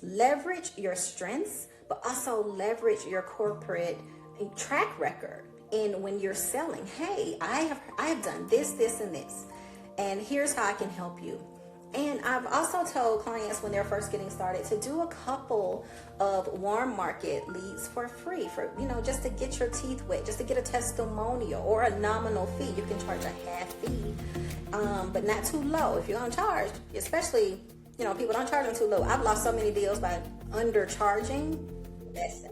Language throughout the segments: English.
Leverage your strengths, but also leverage your corporate track record. And when you're selling, hey, I have done this, this, and this, and here's how I can help you. And I've also told clients when they're first getting started to do a couple of warm market leads for free, for just to get your teeth wet, just to get a testimonial or a nominal fee. You can charge a half fee, but not too low. If you're gonna charge, especially people don't charge them too low. I've lost so many deals by undercharging. Listen,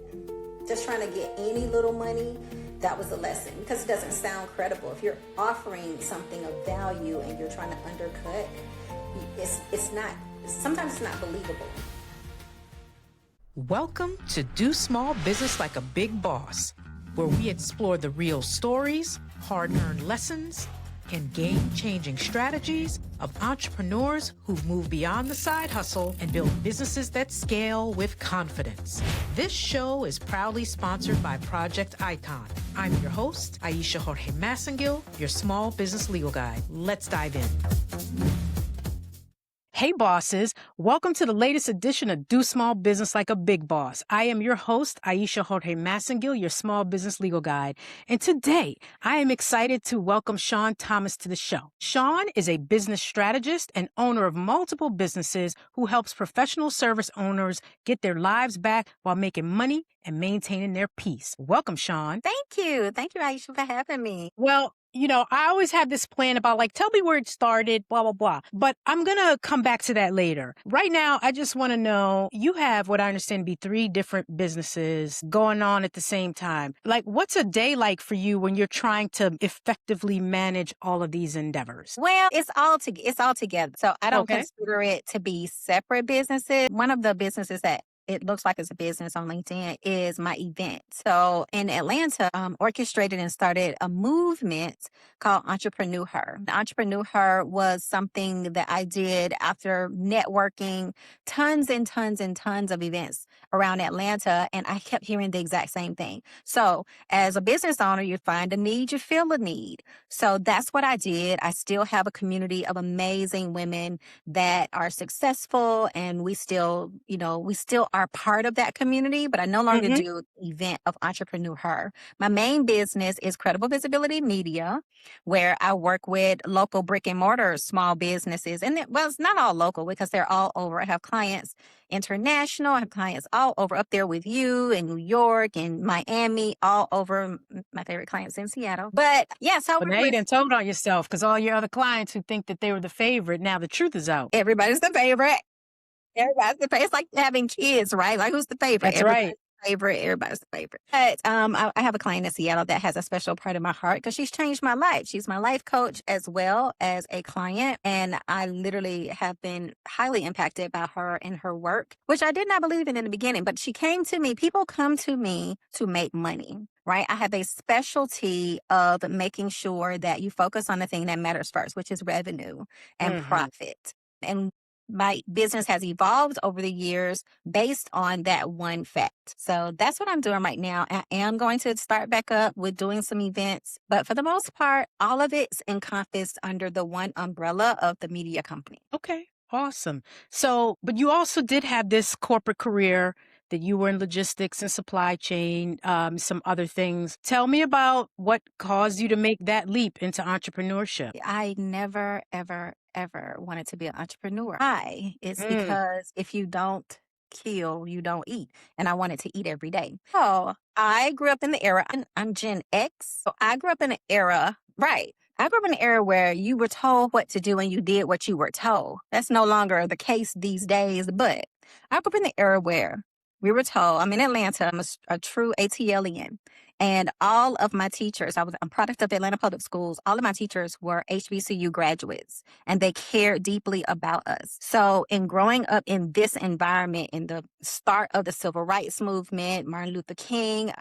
just trying to get any little money. That was a lesson, because it doesn't sound credible. If you're offering something of value and you're trying to undercut, sometimes it's not believable. Welcome to Do Small Business Like a Big Boss, where we explore the real stories, hard-earned lessons, and game-changing strategies of entrepreneurs who've moved beyond the side hustle and built businesses that scale with confidence. This show is proudly sponsored by Project Icon. I'm your host, Aisha Jorge Massengill, your small business legal guide. Let's dive in. Hey bosses, welcome to the latest edition of Do Small Business Like a Big Boss. I am your host, Aisha Jorge Massengill, your small business legal guide. And today, I am excited to welcome Shan Thomas to the show. Shan is a business strategist and owner of multiple businesses who helps professional service owners get their lives back while making money and maintaining their peace. Welcome, Shan. Thank you. Thank you, Aisha, for having me. Well, I always have this plan about tell me where it started, blah, blah, blah. But I'm going to come back to that later. Right now, I just want to know, you have what I understand to be 3 different businesses going on at the same time. What's a day like for you when you're trying to effectively manage all of these endeavors? Well, it's all together. So I don't consider it to be separate businesses. One of the businesses that it looks like it's a business on LinkedIn is my event. So in Atlanta, orchestrated and started a movement called Entrepreneur Her. Entrepreneur Her was something that I did after networking tons and tons and tons of events around Atlanta. And I kept hearing the exact same thing. So as a business owner, you find a need, you feel a need. So that's what I did. I still have a community of amazing women that are successful, and we still are part of that community, but I no longer do the event of Entrepreneur Her. My main business is Credible Visibility Media, where I work with local brick and mortar small businesses. And it's not all local because they're all over. I have clients international. I have clients all over, up there with you in New York and Miami, all over. My favorite clients in Seattle. But yeah, so now you done told on yourself, because all your other clients who think that they were the favorite, now the truth is out. Everybody's the favorite. Everybody's the favorite. It's like having kids, right? Like, who's the favorite? That's right. Everybody's the favorite. But I have a client in Seattle that has a special part of my heart because she's changed my life. She's my life coach as well as a client. And I literally have been highly impacted by her and her work, which I did not believe in the beginning. But she came to me. People come to me to make money. Right? I have a specialty of making sure that you focus on the thing that matters first, which is revenue and profit. And my business has evolved over the years based on that one fact. So that's what I'm doing right now. I am going to start back up with doing some events, but for the most part, all of it's encompassed under the one umbrella of the media company. Okay, awesome. So, but you also did have this corporate career that you were in logistics and supply chain, some other things. Tell me about what caused you to make that leap into entrepreneurship. I never, ever wanted to be an entrepreneur. Why? It's because if you don't kill, you don't eat. And I wanted to eat every day. So I grew up in the era, I'm Gen X. So I grew up in an era, right? I grew up in an era where you were told what to do and you did what you were told. That's no longer the case these days, but I grew up in the era where we were told, I'm in Atlanta, I'm a true ATLian. And all of my teachers, I'm a product of Atlanta Public Schools. All of my teachers were HBCU graduates, and they cared deeply about us. So in growing up in this environment, in the start of the civil rights movement, Martin Luther King,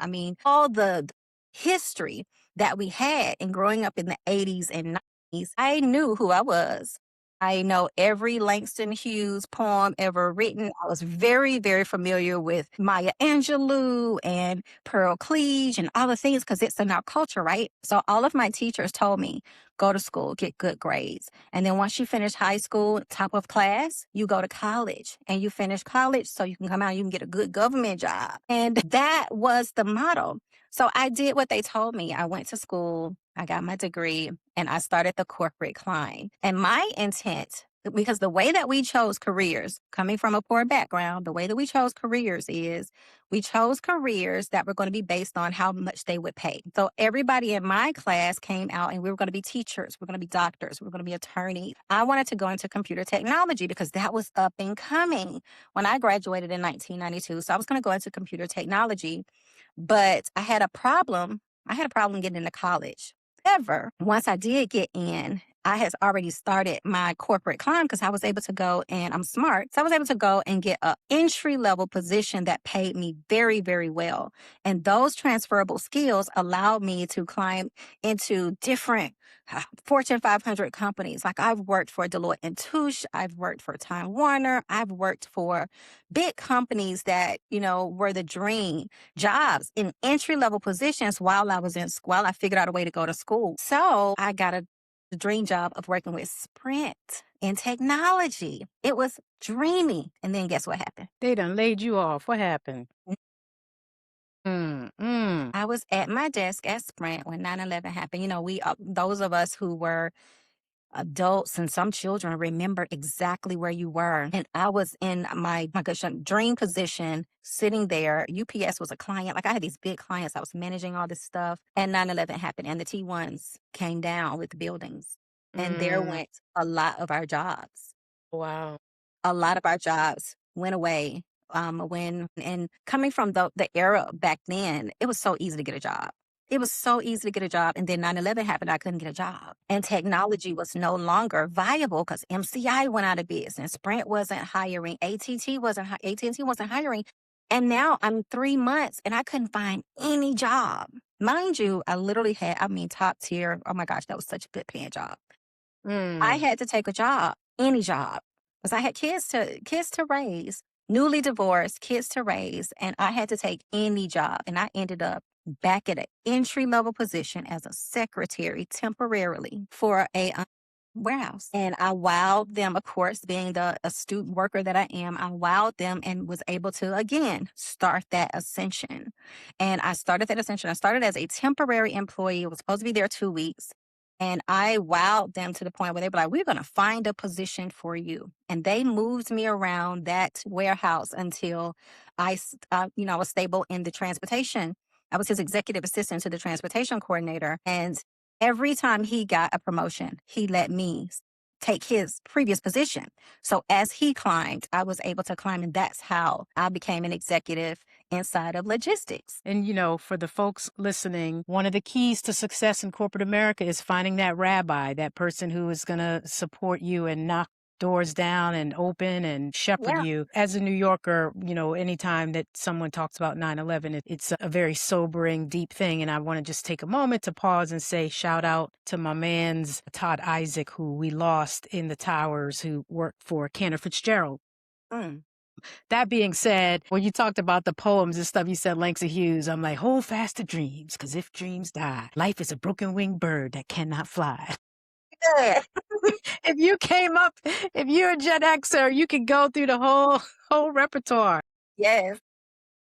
all the history that we had in growing up in the 80s and 90s, I knew who I was. I know every Langston Hughes poem ever written. I was very, very familiar with Maya Angelou and Pearl Cleage and all the things because it's in our culture, right? So all of my teachers told me, go to school, get good grades. And then once you finish high school, top of class, you go to college and you finish college so you can come out, you can get a good government job. And that was the model. So I did what they told me. I went to school, I got my degree, and I started the corporate climb. And my intent, because the way that we chose careers, coming from a poor background, the way that we chose careers is we chose careers that were going to be based on how much they would pay. So everybody in my class came out and we were going to be teachers, we were going to be doctors, we were going to be attorneys. I wanted to go into computer technology because that was up and coming when I graduated in 1992. So I was going to go into computer technology. But I had a problem. I had a problem getting into college. However, once I did get in, I had already started my corporate climb because I was able to go and I'm smart. So I was able to go and get an entry level position that paid me very, very well. And those transferable skills allowed me to climb into different Fortune 500 companies. Like I've worked for Deloitte and Touche. I've worked for Time Warner. I've worked for big companies that, were the dream jobs in entry level positions while I was in school. I figured out a way to go to school. So I got the dream job of working with Sprint in technology. It was dreamy. And then guess what happened? They done laid you off. What happened? I was at my desk at Sprint when 9/11 happened. We those of us who were adults and some children remember exactly where you were. And I was in my gosh, dream position sitting there. UPS was a client. Like I had these big clients. I was managing all this stuff. And 9/11 happened and the T1s came down with the buildings. And there went a lot of our jobs. Wow. A lot of our jobs went away. And coming from the era back then, it was so easy to get a job. It was so easy to get a job. And then 9/11 happened. I couldn't get a job. And technology was no longer viable because MCI went out of business. Sprint wasn't hiring. AT&T wasn't hiring. And now I'm 3 months and I couldn't find any job. Mind you, I literally had, top tier. Oh my gosh, that was such a good paying job. I had to take a job, any job, because I had kids to raise, newly divorced, kids to raise, and I had to take any job. And I ended up back at an entry-level position as a secretary temporarily for a warehouse. And I wowed them, of course, being the astute worker that I am. I wowed them and was able to, again, start that ascension. And I started that ascension. I started as a temporary employee. I was supposed to be there 2 weeks. And I wowed them to the point where they were like, we're going to find a position for you. And they moved me around that warehouse until I was stable in the transportation. I was his executive assistant to the transportation coordinator. And every time he got a promotion, he let me take his previous position. So as he climbed, I was able to climb. And that's how I became an executive inside of logistics. And, for the folks listening, one of the keys to success in corporate America is finding that rabbi, that person who is going to support you and knock doors down and open and shepherd you. As a New Yorker, anytime that someone talks about 9/11, it's a very sobering, deep thing. And I want to just take a moment to pause and say, shout out to my man's Todd Isaac, who we lost in the towers, who worked for Cantor Fitzgerald. That being said, when you talked about the poems and stuff, you said Langston Hughes, I'm like, hold fast to dreams, because if dreams die, life is a broken-winged bird that cannot fly. Yeah. If you're a Gen Xer, you can go through the whole repertoire. Yes.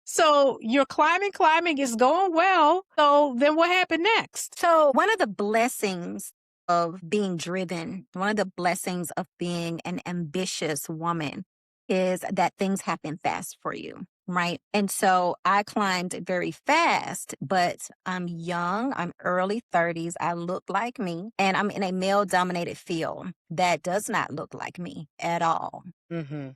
So you're climbing is going well. So then what happened next? So one of the blessings of being driven, one of the blessings of being an ambitious woman is that things happen fast for you, right? And so I climbed very fast, but I'm young, I'm early 30s, I look like me, and I'm in a male-dominated field that does not look like me at all,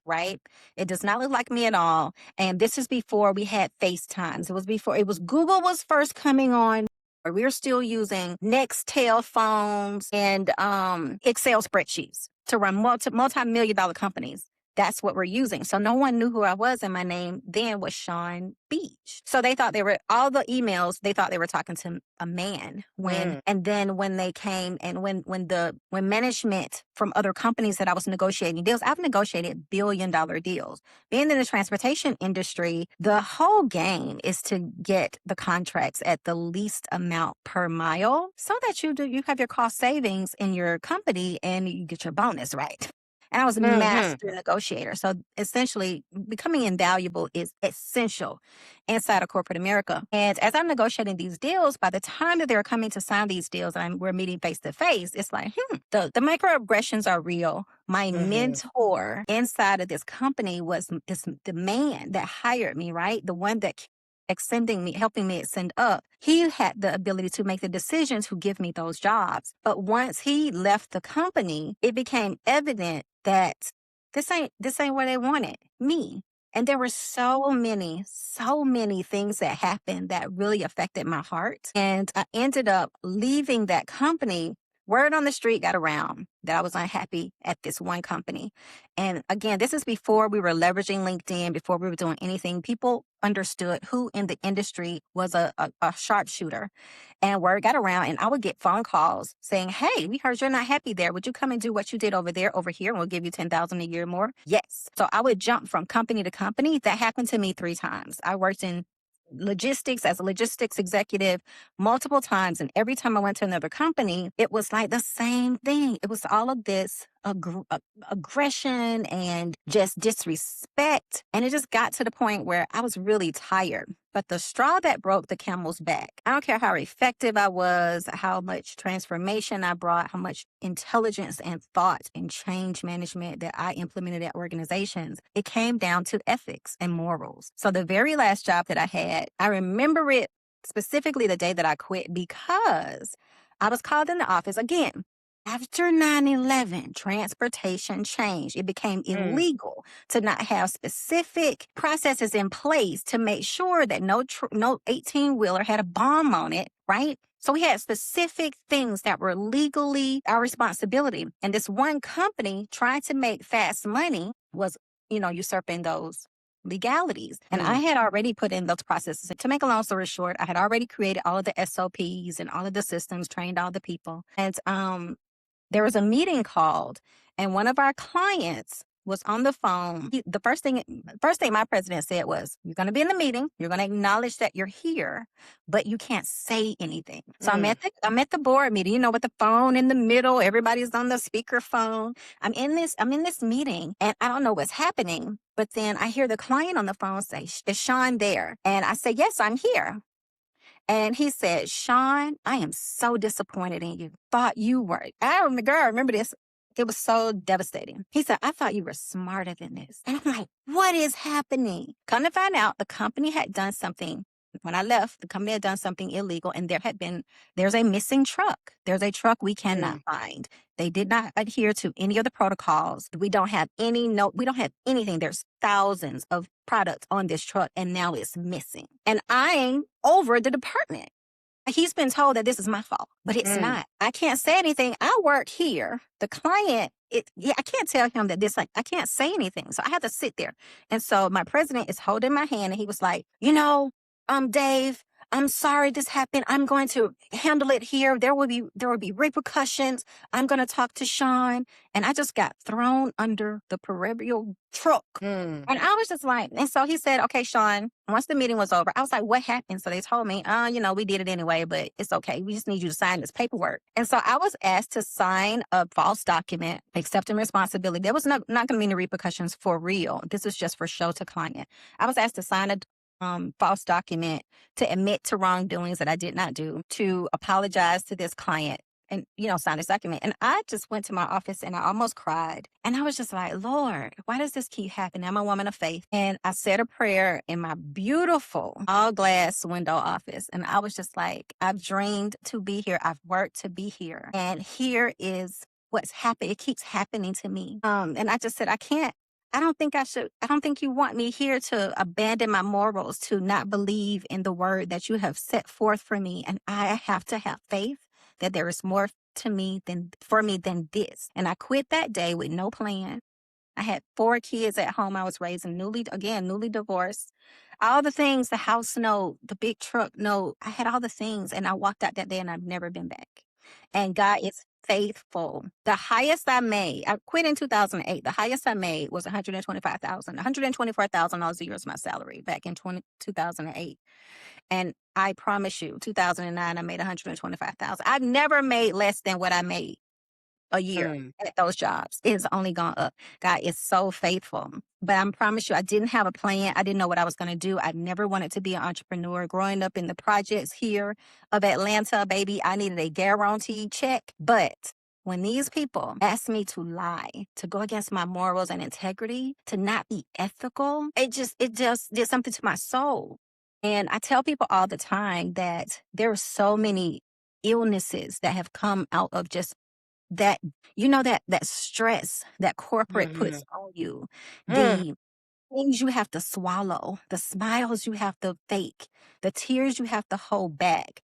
right? It does not look like me at all. And this is before we had FaceTimes. Google was first coming on. We were still using Nextel phones and Excel spreadsheets to run multi-million-dollar companies. that's what we're using. So no one knew who I was, and my name then was Sean Beach. So they thought all the emails, they thought they were talking to a man and then when they came and when management from other companies that I was negotiating deals, I've negotiated $billion deals. Being in the transportation industry, the whole game is to get the contracts at the least amount per mile so that you have your cost savings in your company and you get your bonus, right? And I was a master negotiator. So essentially, becoming invaluable is essential inside of corporate America. And as I'm negotiating these deals, by the time that they're coming to sign these deals and we're meeting face to face, it's like, the microaggressions are real. My mentor inside of this company was the man that hired me, right? The one that helping me extend up. He had the ability to make the decision to give me those jobs. But once he left the company, it became evident that this ain't where they wanted me. And there were so many things that happened that really affected my heart. And I ended up leaving that company. Word on the street got around that I was unhappy at this one company. And again, this is before we were leveraging LinkedIn, before we were doing anything. People understood who in the industry was a sharpshooter. And word got around, and I would get phone calls saying, hey, we heard you're not happy there. Would you come and do what you did over here, and we'll give you $10,000 a year more? Yes. So I would jump from company to company. That happened to me 3 times. I worked in logistics as a logistics executive multiple times. And every time I went to another company, it was like the same thing. It was all of this aggression and just disrespect. And it just got to the point where I was really tired. But the straw that broke the camel's back, I don't care how effective I was, how much transformation I brought, how much intelligence and thought and change management that I implemented at organizations, it came down to ethics and morals. So the very last job that I had, I remember it specifically the day that I quit because I was called in the office again. After 9/11, transportation changed. It became illegal to not have specific processes in place to make sure that no 18-wheeler had a bomb on it, right? So we had specific things that were legally our responsibility. And this one company trying to make fast money was, usurping those legalities. And I had already put in those processes. To make a long story short, I had already created all of the SOPs and all of the systems, trained all the people. And there was a meeting called, and one of our clients was on the phone. The first thing my president said was, you're going to be in the meeting. You're going to acknowledge that you're here, but you can't say anything. So I'm at the board meeting, with the phone in the middle. Everybody's on the speaker phone. I'm in this meeting, and I don't know what's happening. But then I hear the client on the phone say, is Sean there? And I say, yes, I'm here. And he said, Sean, I am so disappointed in you. Thought you were. I remember this. It was so devastating. He said, I thought you were smarter than this. And I'm like, what is happening? Come to find out, the company had done something. When I left, the company had done something illegal, and there's a missing truck. There's a truck we cannot find. They did not adhere to any of the protocols. We don't have we don't have anything. There's thousands of products on this truck, and now it's missing. And I'm over the department. He's been told that this is my fault, but it's not. I can't say anything. I work here. The client, I can't tell him that I can't say anything. So I have to sit there. And so my president is holding my hand, and he was like, Dave, I'm sorry this happened. I'm going to handle it here. There will be repercussions. I'm going to talk to Sean. And I just got thrown under the proverbial truck. And I was just like, and so he said, okay, Sean, once the meeting was over, I was like, what happened? So they told me, we did it anyway, but it's okay. We just need you to sign this paperwork. And so I was asked to sign a false document, accepting responsibility. There was not going to be any repercussions for real. This is just for show to client. I was asked to sign a false document to admit to wrongdoings that I did not do, to apologize to this client and, sign this document. And I just went to my office and I almost cried. And I was just like, Lord, why does this keep happening? I'm a woman of faith. And I said a prayer in my beautiful all glass window office. And I was just like, I've dreamed to be here. I've worked to be here. And here is what's happened. It keeps happening to me. And I just said, I don't think you want me here to abandon my morals, to not believe in the word that you have set forth for me. And I have to have faith that there is more for me than this. And I quit that day with no plan. I had 4 kids at home I was raising, newly divorced. All the things, the house note, the big truck note, I had all the things. And I walked out that day and I've never been back. And God is faithful. The highest I made, I quit in 2008. The highest I made was $125,000. $124,000 a year was my salary back in 2008. And I promise you, 2009, I made $125,000. I've never made less than what I made a year at those jobs. It's only gone up. God is so faithful. But I promise you, I didn't have a plan. I didn't know what I was going to do. I never wanted to be an entrepreneur. Growing up in the projects here of Atlanta, baby, I needed a guaranteed check. But when these people asked me to lie, to go against my morals and integrity, to not be ethical, it just did something to my soul. And I tell people all the time that there are so many illnesses that have come out of just that, that stress that corporate puts on you, the things you have to swallow, the smiles you have to fake, the tears you have to hold back.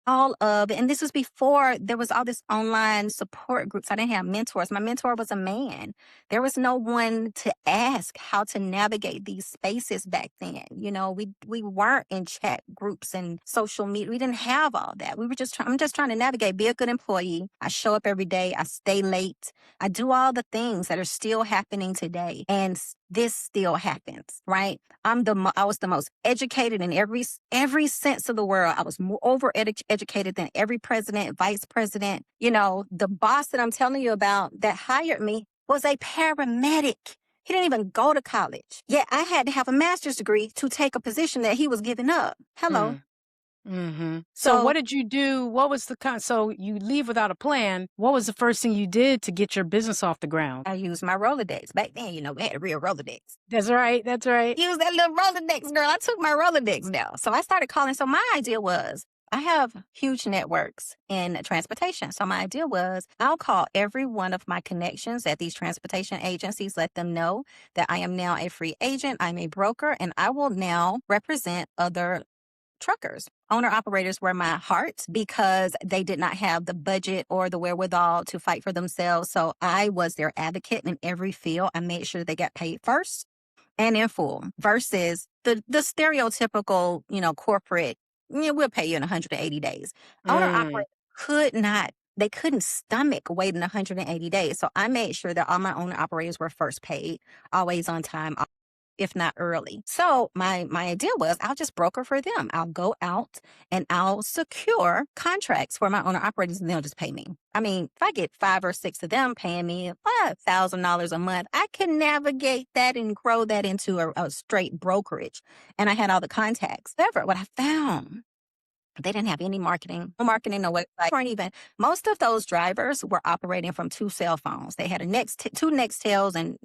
All of, and this was before there was all this online support groups. I didn't have mentors. My mentor was a man. There was no one to ask how to navigate these spaces back then. We weren't in chat groups and social media. We didn't have all that. We were I'm just trying to navigate, be a good employee. I show up every day. I stay late. I do all the things that are still happening today. And this still happens, right? I was the most educated in every sense of the word. I was more educated than every president, vice president. The boss that I'm telling you about that hired me was a paramedic. He didn't even go to college. Yet I had to have a master's degree to take a position that he was giving up. Hello. So what did you do? What was so you leave without a plan. What was the first thing you did to get your business off the ground? I used my Rolodex. Back then, we had a real Rolodex. That's right. Use that little Rolodex, girl. I took my Rolodex now. So I started calling. So my idea was, I have huge networks in transportation. So my idea was, I'll call every one of my connections at these transportation agencies, let them know that I am now a free agent. I'm a broker, and I will now represent other truckers. Owner-operators were my heart because they did not have the budget or the wherewithal to fight for themselves. So I was their advocate in every field. I made sure they got paid first and in full versus the stereotypical, corporate, we'll pay you in 180 days. Owner-operators they couldn't stomach waiting 180 days. So I made sure that all my owner-operators were first paid, always on time, if not early. So my idea was, I'll just broker for them. I'll go out and I'll secure contracts for my owner operators and they'll just pay me. I mean, if I get 5 or 6 of them paying me $1,000 a month, I can navigate that and grow that into a straight brokerage. And I had all the contacts. However, what I found, they didn't have any marketing, no website. Most of those drivers were operating from 2 cell phones. They had 2 Nextels and,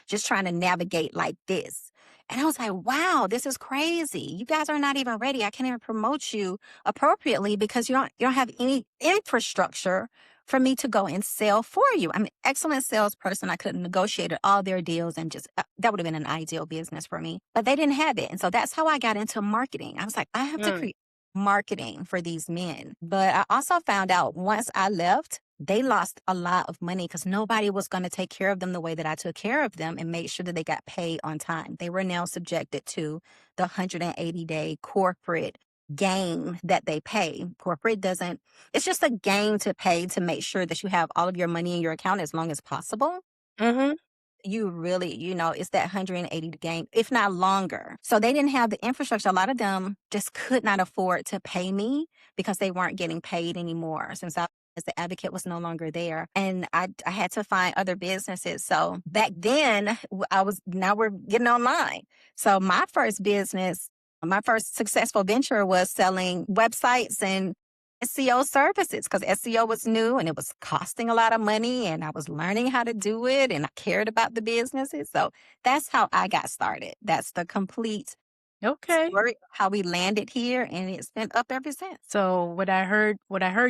just trying to navigate like this. And I was like, wow, this is crazy. You guys are not even ready. I can't even promote you appropriately because you don't have any infrastructure for me to go and sell for you. I'm an excellent salesperson. I could have negotiated all their deals and just, that would have been an ideal business for me. But they didn't have it. And so that's how I got into marketing. I was like, I have to create marketing for these men. But I also found out once I left, they lost a lot of money because nobody was going to take care of them the way that I took care of them and made sure that they got paid on time. They were now subjected to the 180-day corporate game that they pay. Corporate doesn't, it's just a game to pay to make sure that you have all of your money in your account as long as possible. You really, it's that 180 game, if not longer. So they didn't have the infrastructure. A lot of them just could not afford to pay me because they weren't getting paid anymore since as the advocate was no longer there. And I had to find other businesses. So back then now we're getting online. So my first successful venture was selling websites and SEO services because SEO was new and it was costing a lot of money and I was learning how to do it and I cared about the businesses. So that's how I got started. That's the complete story, how we landed here, and it's been up ever since. So what I heard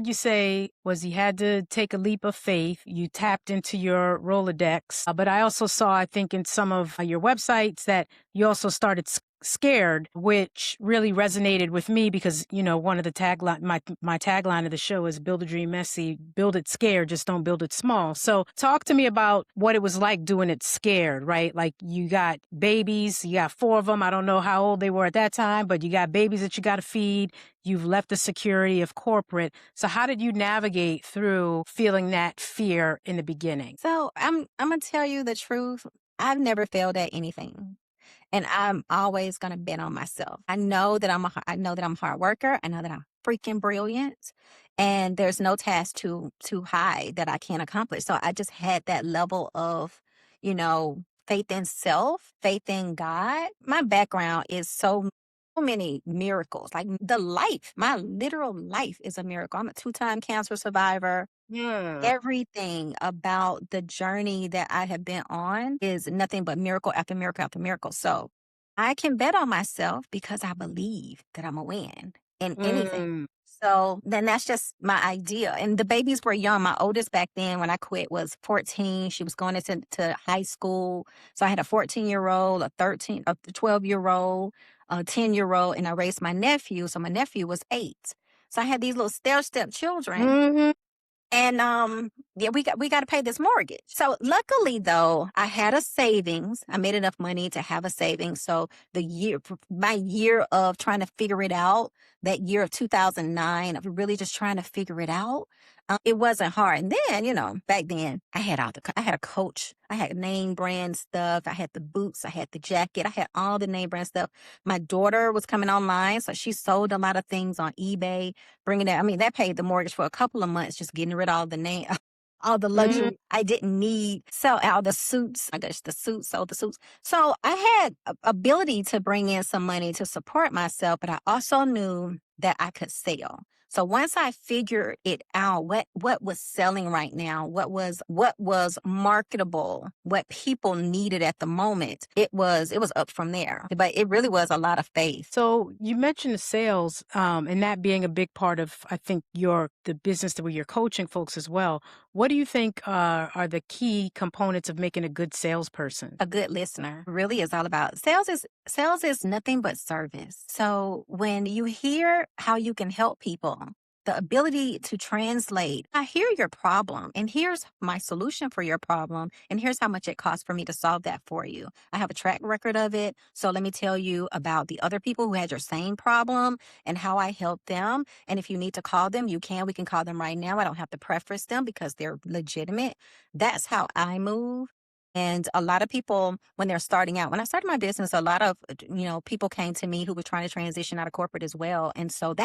you say was you had to take a leap of faith. You tapped into your Rolodex, but I also saw, I think in some of your websites that you also started scared, which really resonated with me because, one of the my tagline of the show is build a dream messy, build it scared, just don't build it small. So talk to me about what it was like doing it scared, right? Like you got babies, you got 4 of them. I don't know how old they were at that time, but you got babies that you got to feed. You've left the security of corporate. So how did you navigate through feeling that fear in the beginning? So I'm gonna tell you the truth. I've never failed at anything. And I'm always gonna bet on myself. I know that I'm a hard worker. I know that I'm freaking brilliant. And there's no task too high that I can't accomplish. So I just had that level of, faith in self, faith in God. My background is so many miracles. Like my literal life is a miracle. I'm a 2-time cancer survivor. Yeah. Everything about the journey that I have been on is nothing but miracle after miracle after miracle. So I can bet on myself because I believe that I'm a win in anything. So then that's just my idea. And the babies were young. My oldest back then when I quit was 14. She was going into high school. So I had a 14-year-old, a 12-year-old, a 10-year-old, and I raised my nephew. So my nephew was 8. So I had these little stair-step children. And yeah, we got to pay this mortgage. So luckily though, I had a savings. I made enough money to have a savings. So my year of trying to figure it out, that year of 2009, of really just trying to figure it out, it wasn't hard. And then, back then I had I had a coach. I had name brand stuff. I had the boots. I had the jacket. I had all the name brand stuff. My daughter was coming online, so she sold a lot of things on eBay, bringing that. I mean, that paid the mortgage for a couple of months, just getting rid of all the name, all the luxury I didn't need. Sell out the suits. I guess sold the suits. So I had ability to bring in some money to support myself, but I also knew that I could sell. So once I figured it out, what was selling right now, what was marketable, what people needed at the moment, it was up from there. But it really was a lot of faith. So you mentioned the sales, and that being a big part of, I think, the business where you're coaching folks as well. What do you think are the key components of making a good salesperson? A good listener really is all about sales is nothing but service. So when you hear how you can help people, the ability to translate, I hear your problem and here's my solution for your problem and here's how much it costs for me to solve that for you. I have a track record of it. So let me tell you about the other people who had your same problem and how I helped them. And if you need to call them, we can call them right now. I don't have to preface them because they're legitimate. That's how I move. And a lot of people, when they're starting out, when I started my business, a lot of, people came to me who were trying to transition out of corporate as well. And so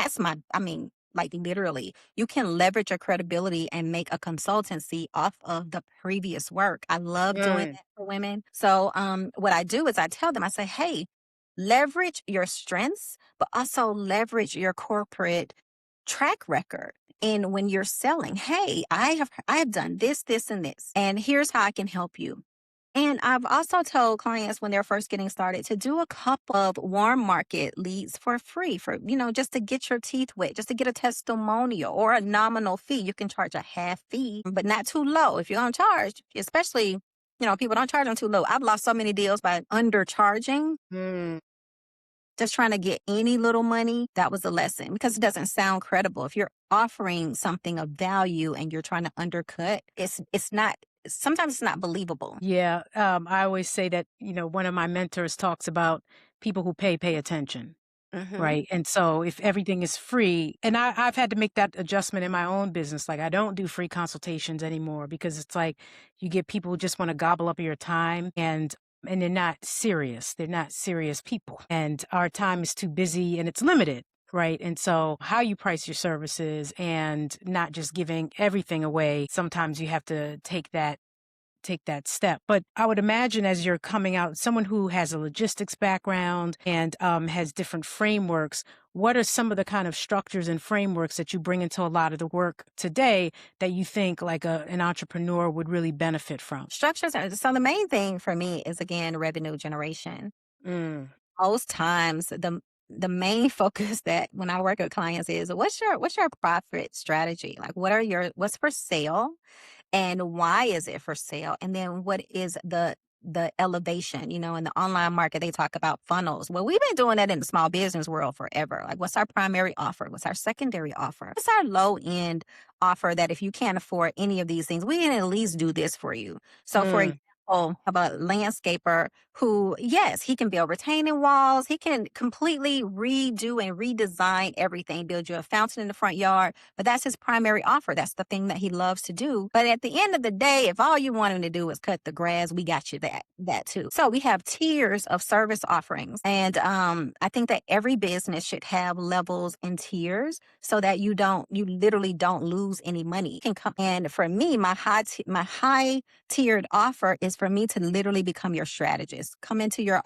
like literally, you can leverage your credibility and make a consultancy off of the previous work. I love doing that for women. So what I do is I tell them, I say, hey, leverage your strengths, but also leverage your corporate track record. And when you're selling, hey, I have done this, this, and this, and here's how I can help you. And I've also told clients when they're first getting started to do a couple of warm market leads for free just to get your teeth wet, just to get a testimonial or a nominal fee. You can charge a half fee, but not too low. If you're going to charge, especially, people don't charge them too low. I've lost so many deals by undercharging. Just trying to get any little money. That was a lesson because it doesn't sound credible. If you're offering something of value and you're trying to undercut, sometimes it's not believable. Yeah. I always say that, one of my mentors talks about people who pay attention. Right. And so if everything is free, and I've had to make that adjustment in my own business, like I don't do free consultations anymore because it's like you get people who just want to gobble up your time and they're not serious. They're not serious people. And our time is too busy and it's limited. Right. And so how you price your services and not just giving everything away, sometimes you have to take that step. But I would imagine as you're coming out, someone who has a logistics background and has different frameworks, what are some of the kind of structures and frameworks that you bring into a lot of the work today that you think like an entrepreneur would really benefit from? Structures. So the main thing for me is, again, revenue generation. Most times, the main focus that when I work with clients is what's your profit strategy? Like what's for sale and why is it for sale? And then what is the the elevation. In the online market, they talk about funnels. Well, we've been doing that in the small business world forever. Like, what's our primary offer? What's our secondary offer? What's our low end offer that if you can't afford any of these things, we can at least do this for you. So for example, have a landscaper who, yes, he can build retaining walls. He can completely redo and redesign everything, build you a fountain in the front yard. But that's his primary offer. That's the thing that he loves to do. But at the end of the day, if all you want him to do is cut the grass, we got you that too. So we have tiers of service offerings. And I think that every business should have levels and tiers so that you literally don't lose any money. You can come, and for me, my high tiered offer is for me to literally become your strategist. Come into your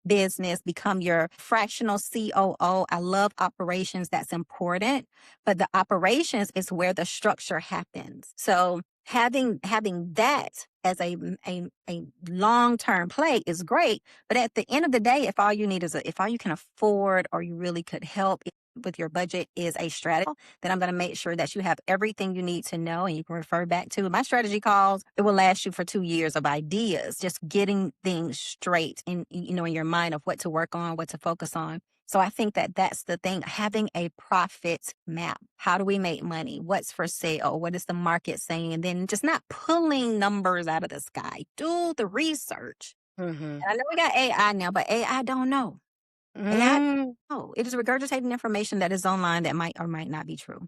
business, become your fractional COO. I love operations. That's important. But the operations is where the structure happens. So having that as a long-term play is great. But at the end of the day, if all you need is if all you can afford or you really could help with your budget is a strategy, then I'm going to make sure that you have everything you need to know, and you can refer back to my strategy calls. It will last you for 2 years of ideas, just getting things straight in your mind of what to work on, what to focus on. So I think that that's the thing, having a profit map. How do we make money? What's for sale? What is the market saying? And then just not pulling numbers out of the sky. Do the research. And I know we got AI now, but AI don't know. AI, it is regurgitating information that is online that might or might not be true.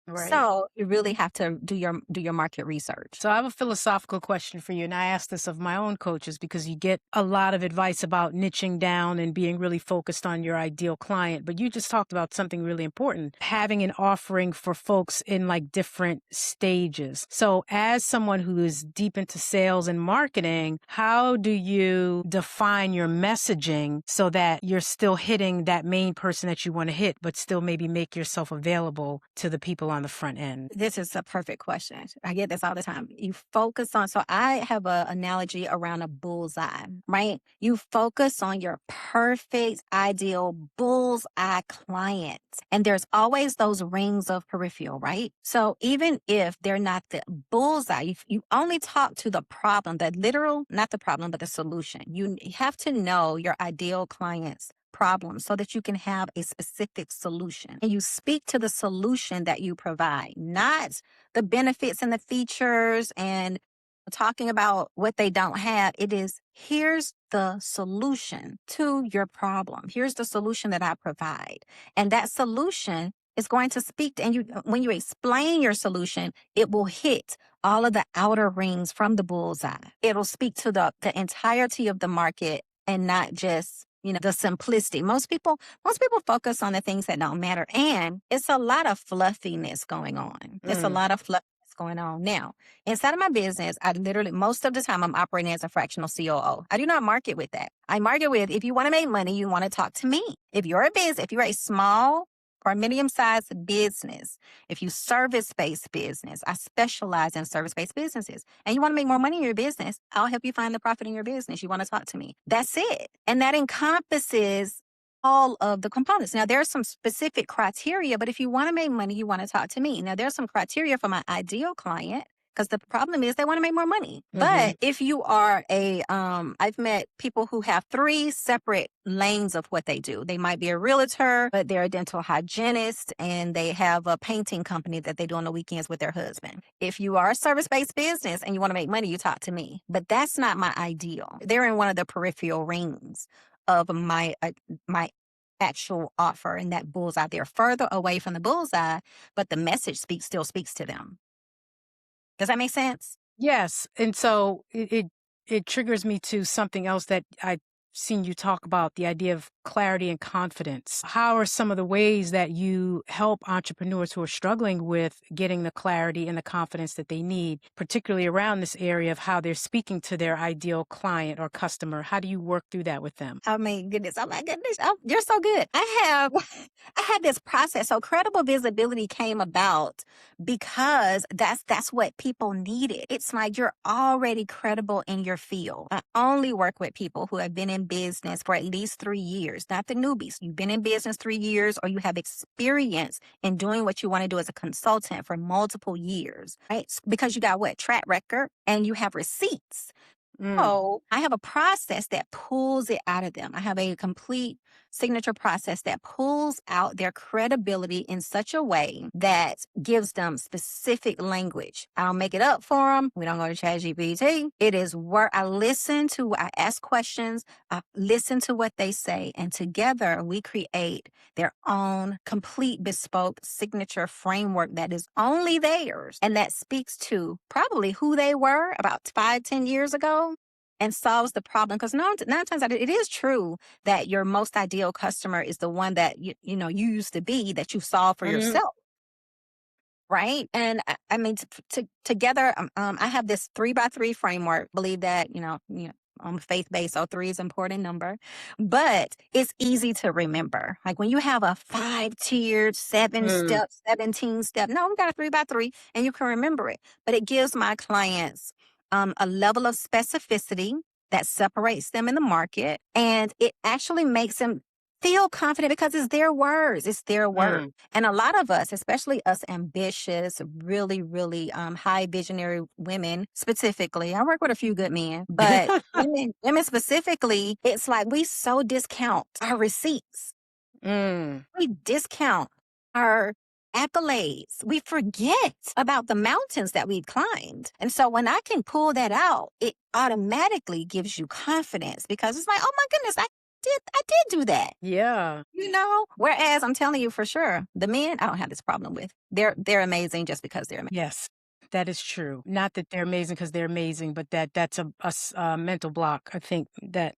Right. So you really have to do your market research. So I have a philosophical question for you, and I ask this of my own coaches because you get a lot of advice about niching down and being really focused on your ideal client. But you just talked about something really important, having an offering for folks in like different stages. So as someone who is deep into sales and marketing, how do you define your messaging so that you're still hitting that main person that you want to hit, but still maybe make yourself available to the people on the front end? This is a perfect question. I get this all the time. You focus on, so I have an analogy around a bullseye, right? You focus on your perfect, ideal bullseye client. And there's always those rings of peripheral, right? So even if they're not the bullseye, you only talk to the problem, the literal, not the problem, but the solution. You have to know your ideal client's problem so that you can have a specific solution. And you speak to the solution that you provide, not the benefits and the features and talking about what they don't have. It is, here's the solution to your problem. Here's the solution that I provide. And that solution is going to speak to, and when you explain your solution, it will hit all of the outer rings from the bullseye. It'll speak to the entirety of the market and not just the simplicity. Most people focus on the things that don't matter. And it's a lot of fluffiness going on. It's a lot of fluffiness going on. Now, inside of my business, I literally, most of the time, I'm operating as a fractional COO. I do not market with that. I market with, if you want to make money, you want to talk to me. If you're a small or medium-sized business, if you service-based business, I specialize in service-based businesses, and you want to make more money in your business, I'll help you find the profit in your business. You want to talk to me. That's it. And that encompasses all of the components. Now, there are some specific criteria, but if you want to make money, you want to talk to me. Now, there's some criteria for my ideal client, because the problem is they want to make more money. But if you are I've met people who have 3 separate lanes of what they do. They might be a realtor, but they're a dental hygienist, and they have a painting company that they do on the weekends with their husband. If you are a service-based business and you want to make money, you talk to me. But that's not my ideal. They're in one of the peripheral rings of my actual offer, and that bullseye. They're further away from the bullseye, but the message still speaks to them. Does that make sense? Yes. And so it triggers me to something else that I've seen you talk about, the idea of clarity and confidence. How are some of the ways that you help entrepreneurs who are struggling with getting the clarity and the confidence that they need, particularly around this area of how they're speaking to their ideal client or customer? How do you work through that with them? Oh my goodness. Oh, you're so good. I had this process. So credible visibility came about because that's what people needed. It's like you're already credible in your field. I only work with people who have been in business for at least 3 years, not the newbies. You've been in business 3 years, or you have experience in doing what you want to do as a consultant for multiple years, right? Because you got what? Track record, and you have receipts. So I have a process that pulls it out of them. I have a complete signature process that pulls out their credibility in such a way that gives them specific language. I don't make it up for them. We don't go to ChatGPT. It is where I ask questions, I listen to what they say, and together we create their own complete bespoke signature framework that is only theirs and that speaks to probably who they were about 5-10 years ago and solves the problem. Because nine times out of it is true that your most ideal customer is the one that you used to be, that you solve for yourself. Right. And I mean, together, I have this 3x3 framework. Believe that, I'm faith-based, so 3 is an important number, but it's easy to remember. Like when you have a 5-tiered, 7-step, 17-step, no, we got a 3x3 and you can remember it. But it gives my clients a level of specificity that separates them in the market. And it actually makes them feel confident because it's their words. It's their word. And a lot of us, especially us ambitious, really, really high visionary women specifically, I work with a few good men, but women specifically, it's like we so discount our receipts. We discount our accolades. We forget about the mountains that we've climbed. And so when I can pull that out, it automatically gives you confidence because it's like, oh my goodness, I did do that. Yeah. Whereas I'm telling you for sure, the men, I don't have this problem with. They're amazing just because they're amazing. Yes, that is true. Not that they're amazing because they're amazing, but that's a mental block, I think, that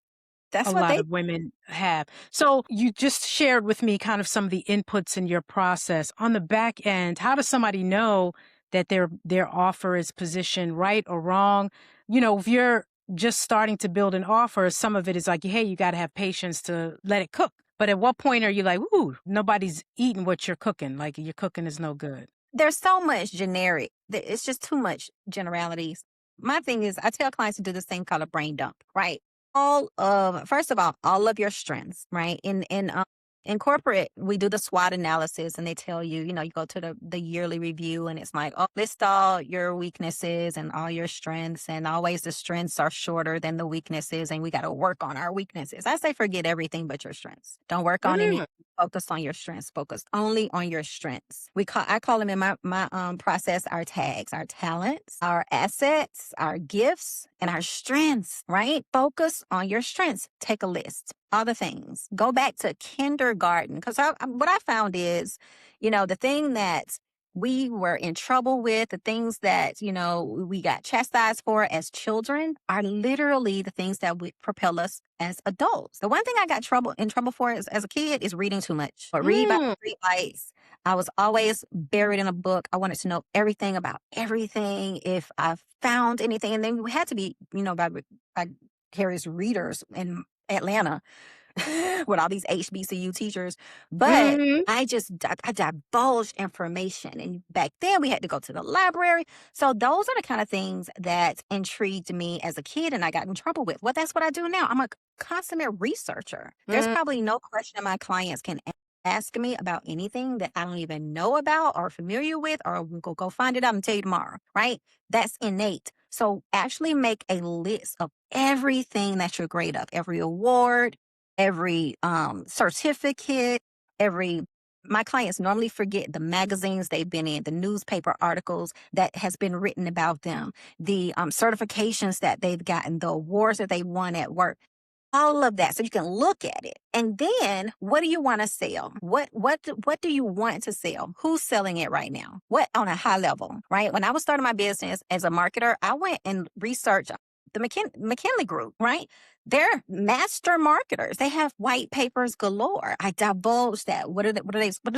That's a what lot of women have. So you just shared with me kind of some of the inputs in your process. On the back end, how does somebody know that their offer is positioned right or wrong? If you're just starting to build an offer, some of it is like, hey, you got to have patience to let it cook. But at what point are you like, ooh, nobody's eating what you're cooking? Like your cooking is no good. There's so much generic. It's just too much generalities. My thing is, I tell clients to do this thing called a brain dump, right? First of all of your strengths, right? In corporate, we do the SWOT analysis and they tell you, you go to the yearly review and it's like, oh, list all your weaknesses and all your strengths. And always the strengths are shorter than the weaknesses. And we got to work on our weaknesses. I say, forget everything but your strengths. Don't work on any. Focus on your strengths. Focus only on your strengths. I call them in my process our tags, our talents, our assets, our gifts, and our strengths, right? Focus on your strengths. Take a list. Other things. Go back to kindergarten. Because what I found is, the thing that we were in trouble with, the things that, we got chastised for as children are literally the things that would propel us as adults. The one thing I got in trouble for as a kid is reading too much. But read by 3 lights. I was always buried in a book. I wanted to know everything about everything. If I found anything, and then we had to be, by Harry's readers in Atlanta with all these HBCU teachers. But I divulged information. And back then we had to go to the library. So those are the kind of things that intrigued me as a kid and I got in trouble with. Well, that's what I do now. I'm a consummate researcher. There's probably no question my clients can ask me about anything that I don't even know about or familiar with, or we'll go find it out and tell you tomorrow, right? That's innate. So actually make a list of everything that you're great of, every award, every certificate, my clients normally forget the magazines they've been in, the newspaper articles that has been written about them, the certifications that they've gotten, the awards that they won at work. All of that, so you can look at it. And then what do you want to sell? What do you want to sell? Who's selling it right now? What on a high level, right? When I was starting my business as a marketer, I went and researched the McKinley Group, right? They're master marketers. They have white papers galore. I divulged that. What is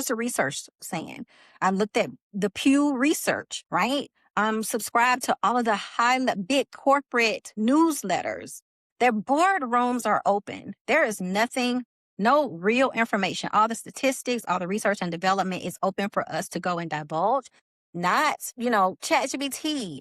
the research saying? I looked at the Pew Research, right? I'm subscribed to all of the big corporate newsletters. Their boardrooms are open. There is no real information. All the statistics, all the research and development is open for us to go and divulge. Not, ChatGPT.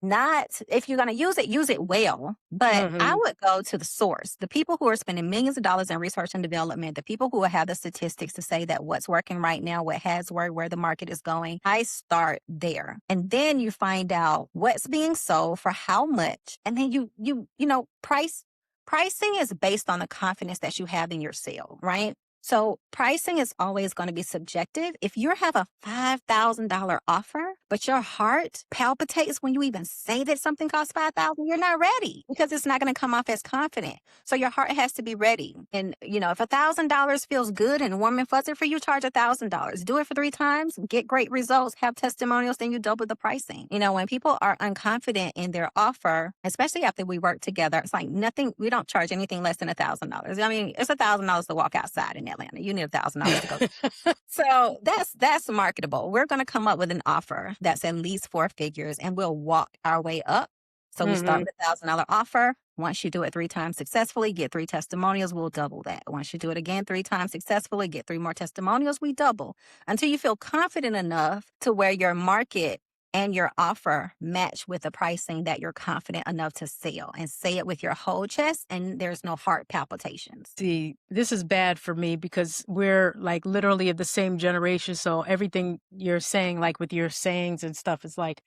Not if you're going to use it well, but I would go to the source. The people who are spending millions of dollars in research and development, the people who have the statistics to say that what's working right now, what has worked, where the market is going. I start there. And then you find out what's being sold for how much. And then you know, pricing is based on the confidence that you have in your sale, right? So pricing is always going to be subjective. If you have a $5,000 offer, but your heart palpitates when you even say that something costs $5,000, you're not ready because it's not going to come off as confident. So your heart has to be ready. And, you know, if $1,000 feels good and warm and fuzzy for you, charge $1,000. Do it for 3 times, get great results, have testimonials, then you double the pricing. You know, when people are unconfident in their offer, especially after we work together, it's like nothing, we don't charge anything less than $1,000. I mean, it's $1,000 to walk outside in Atlanta. You need $1,000 to go. So that's marketable. We're going to come up with an offer that's at least 4 figures, and we'll walk our way up. So we start with $1,000 offer. Once you do it 3 times successfully, get 3 testimonials, we'll double that. Once you do it again 3 times successfully, get 3 more testimonials, we double until you feel confident enough to where your market and your offer match with the pricing that you're confident enough to sell, and say it with your whole chest and there's no heart palpitations. See, this is bad for me because we're like literally of the same generation. So everything you're saying, like with your sayings and stuff, is like,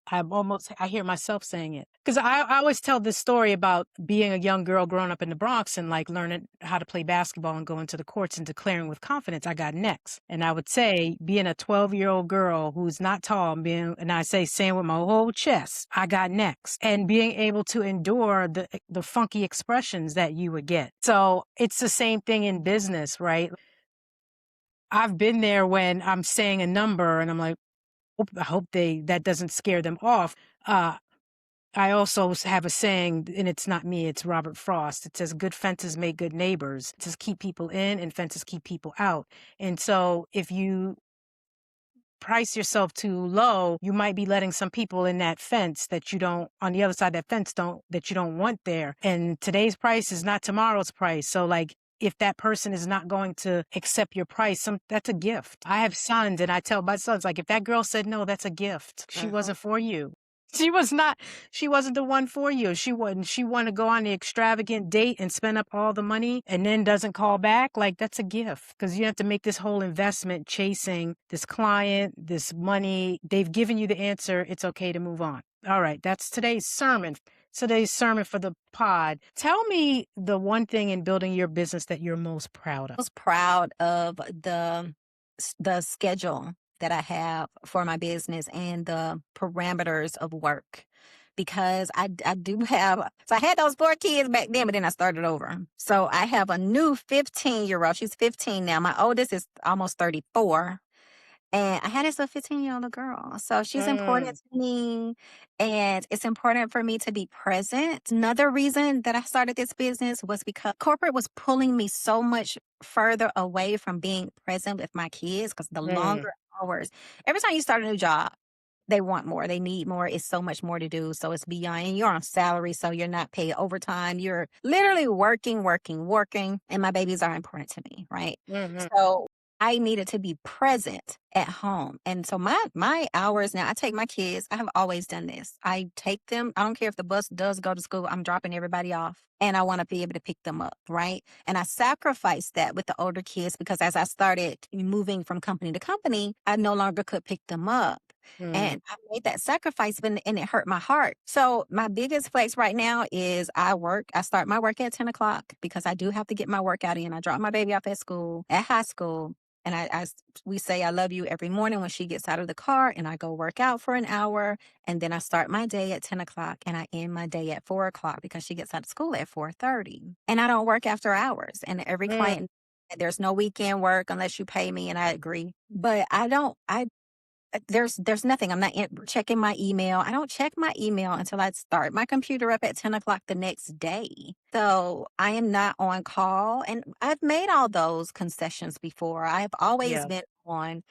I hear myself saying it. Because I always tell this story about being a young girl growing up in the Bronx and like learning how to play basketball and going to the courts and declaring with confidence, I got next. And I would say, being a 12-year-old girl who's not tall, and I say, saying with my whole chest, I got next. And being able to endure the funky expressions that you would get. So it's the same thing in business, right? I've been there when I'm saying a number and I'm like, I hope that doesn't scare them off. I also have a saying, and it's not me, it's Robert Frost. It says, good fences make good neighbors. It says, keep people in, and fences keep people out. And so if you price yourself too low, you might be letting some people in that fence that you don't, on the other side of that fence, that you don't want there. And today's price is not tomorrow's price. So like, if that person is not going to accept your price, that's a gift. I have sons, and I tell my sons, like, if that girl said no, that's a gift. She wasn't for you. She wasn't the one for you. She wanted to go on the extravagant date and spend up all the money and then doesn't call back. Like, that's a gift, because you have to make this whole investment chasing this client, this money. They've given you the answer. It's okay to move on. All right. That's today's sermon for the pod. Tell me the one thing in building your business that you're most proud of. I was proud of the schedule that I have for my business and the parameters of work, because I do have, so I had those 4 kids back then, but then I started over. So I have a new 15-year-old. She's 15 now. My oldest is almost 34. And I had this little 15-year-old girl. So she's important to me. And it's important for me to be present. Another reason that I started this business was because corporate was pulling me so much further away from being present with my kids, because the longer hours, every time you start a new job, they want more. They need more. It's so much more to do. So it's beyond, and you're on salary, so you're not paid overtime. You're literally working. And my babies are important to me, right? So I needed to be present at home. And so my hours now, I take my kids. I have always done this. I take them. I don't care if the bus does go to school. I'm dropping everybody off, and I want to be able to pick them up, right? And I sacrificed that with the older kids, because as I started moving from company to company, I no longer could pick them up. And I made that sacrifice, and it hurt my heart. So my biggest flex right now is I start my work at 10 o'clock because I do have to get my workout in. I drop my baby off at high school. And we say I love you every morning when she gets out of the car, and I go work out for an hour. And then I start my day at 10 o'clock and I end my day at 4 o'clock because she gets out of school at 4:30. And I don't work after hours. And every client, there's no weekend work unless you pay me. And I agree. But there's nothing. I'm not checking my email. I don't check my email until I start my computer up at 10 o'clock the next day. So I am not on call. And I've made all those concessions before. I've always been on,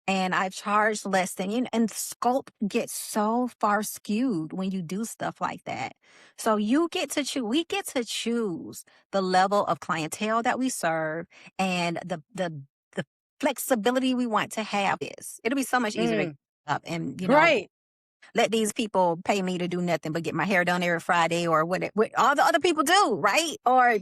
and I've charged less than, and the scope gets so far skewed when you do stuff like that. So we get to choose the level of clientele that we serve, and the flexibility we want to have. It'll be so much easier to get up and, Right. let these people pay me to do nothing but get my hair done every Friday or what all the other people do, right? Or,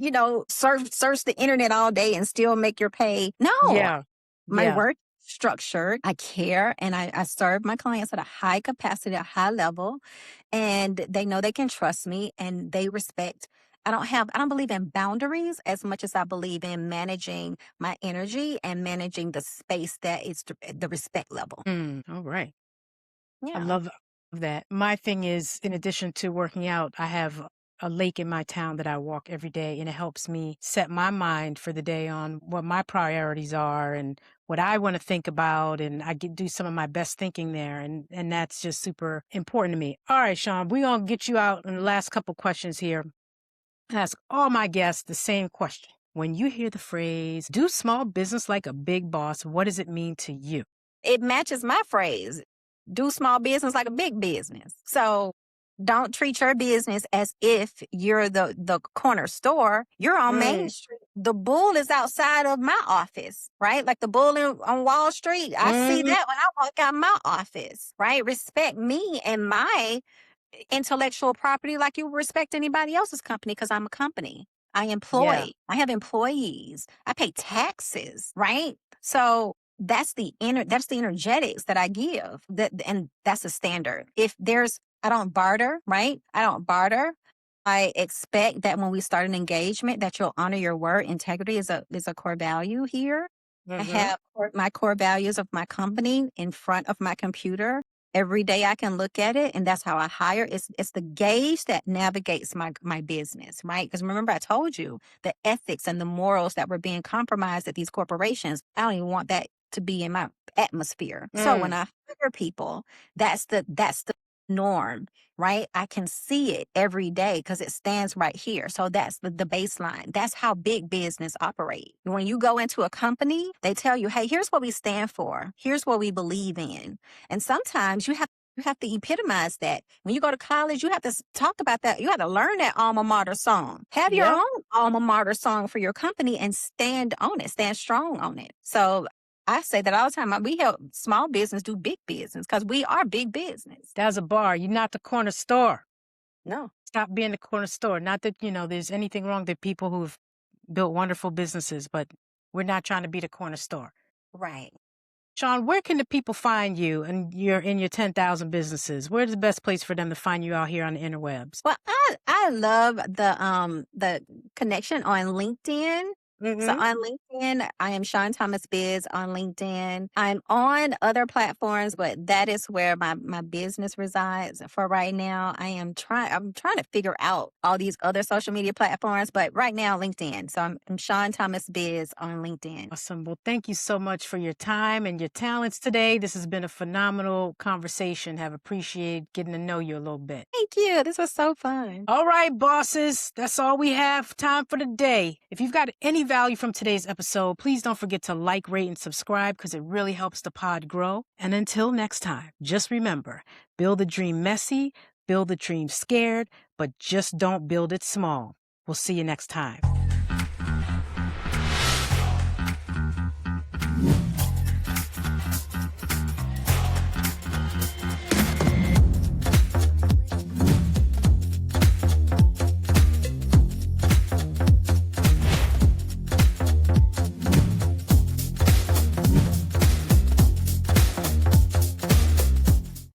search the internet all day and still make your pay. No, Yeah. my Yeah. work is structured. I care and I serve my clients at a high capacity, a high level, and they know they can trust me and they respect. I don't believe in boundaries as much as I believe in managing my energy and managing the space that is the respect level. All right. I Yeah. love that. My thing is, in addition to working out, I have a lake in my town that I walk every day, and it helps me set my mind for the day on what my priorities are and what I want to think about. And I get do some of my best thinking there, and that's just super important to me. All right, Sean, we're gonna get you out in the last couple questions here. I ask all my guests the same question. When you hear the phrase, do small business like a big boss, what does it mean to you? It matches my phrase. Do small business like a big business. So don't treat your business as if you're the corner store. You're on Main Street. The bull is outside of my office, right? Like the bull on Wall Street. I see that when I walk out my office, right? Respect me and my intellectual property like you respect anybody else's company because I'm a company. I Yeah. employ. I have employees. I pay taxes, right? So that's the energetics that I give. And that's a standard. I don't barter, right? I don't barter. I expect that when we start an engagement that you'll honor your word. Integrity is a core value here. I have my core values of my company in front of my computer. Every day I can look at it, and that's how I hire. It's the gauge that navigates my business, right? Because remember, I told you the ethics and the morals that were being compromised at these corporations. I don't even want that to be in my atmosphere. So when I hire people, that's the norm, right? I can see it every day because it stands right here. So that's the baseline. That's how big business operate. When you go into a company, they tell you, hey, here's what we stand for. Here's what we believe in. And sometimes you have to epitomize that. When you go to college, you have to talk about that. You have to learn that alma mater song. Have your Yep. own alma mater song for your company and stand on it, stand strong on it. So I say that all the time. We help small business do big business because we are big business. That's a bar. You're not the corner store. No. Stop being the corner store. Not that, there's anything wrong with people who've built wonderful businesses, but we're not trying to be the corner store. Right. Sean, where can the people find you and in your 10,000 businesses? Where's the best place for them to find you out here on the interwebs? Well, I love the connection on LinkedIn. So on LinkedIn, I am Shan Thomas Biz on LinkedIn. I'm on other platforms, but that is where my business resides for right now. I'm trying to figure out all these other social media platforms, but right now LinkedIn. So I'm Shan Thomas Biz on LinkedIn. Awesome. Well, thank you so much for your time and your talents today. This has been a phenomenal conversation. Have appreciated getting to know you a little bit. Thank you. This was so fun. All right, bosses. That's all we have time for today. If you've got any value from today's episode, please don't forget to like, rate, and subscribe because it really helps the pod grow. And until next time, just remember, build the dream messy, build the dream scared, but just don't build it small. We'll see you next time.